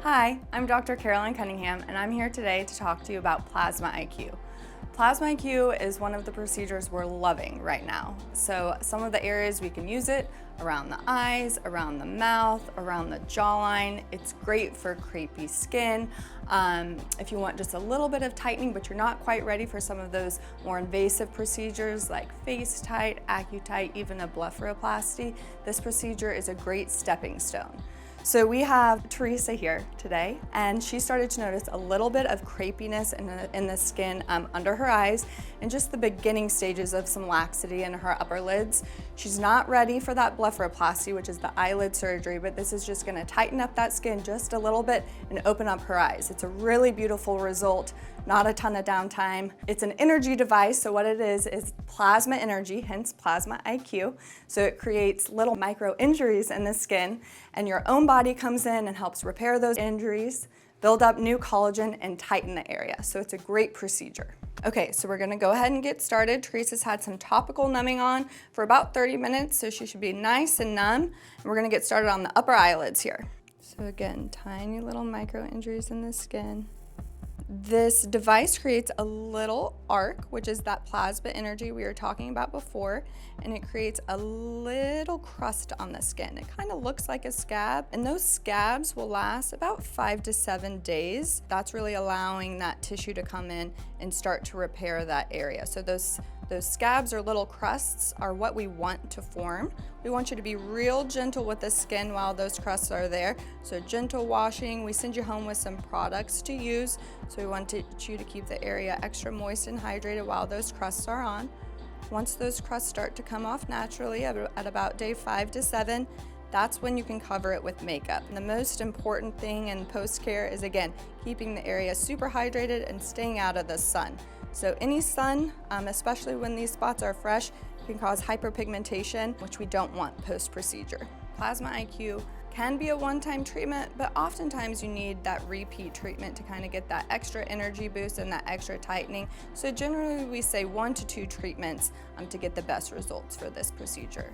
Hi, I'm Dr. Carolyn Cunningham, and I'm here today to talk to you about PlasmaIQ. PlasmaIQ is one of the procedures we're loving right now. So some of the areas we can use it, around the eyes, around the mouth, around the jawline. It's great for crepey skin. If you want just a little bit of tightening, but you're not quite ready for some of those more invasive procedures like face tight, AccuTite, even a blepharoplasty, this procedure is a great stepping stone. So we have Teresa here today, and she started to notice a little bit of crepiness in the skin under her eyes and just the beginning stages of some laxity in her upper lids. She's not ready for that blepharoplasty, which is the eyelid surgery, but this is just gonna tighten up that skin just a little bit and open up her eyes. It's a really beautiful result, not a ton of downtime. It's an energy device, so what it is plasma energy, hence PlasmaIQ. So it creates little micro injuries in the skin, and your own body comes in and helps repair those injuries, build up new collagen, and tighten the area. So it's a great procedure. Okay, so we're gonna go ahead and get started. Teresa's had some topical numbing on for about 30 minutes, so she should be nice and numb. And we're gonna get started on the upper eyelids here. So again, tiny little micro injuries in the skin. This device creates a little arc, which is that plasma energy we were talking about before, and it creates a little crust on the skin. It kind of looks like a scab, and those scabs will last about 5 to 7 days. That's really allowing that tissue to come in and start to repair that area. So those scabs or little crusts are what we want to form. We want you to be real gentle with the skin while those crusts are there. So gentle washing, we send you home with some products to use. So we want you to keep the area extra moist and hydrated while those crusts are on. Once those crusts start to come off naturally at about day 5 to 7, that's when you can cover it with makeup. And the most important thing in post-care is, again, keeping the area super hydrated and staying out of the sun. So any sun, especially when these spots are fresh, can cause hyperpigmentation, which we don't want post-procedure. PlasmaIQ can be a one-time treatment, but oftentimes you need that repeat treatment to kind of get that extra energy boost and that extra tightening. So generally we say 1 to 2 treatments to get the best results for this procedure.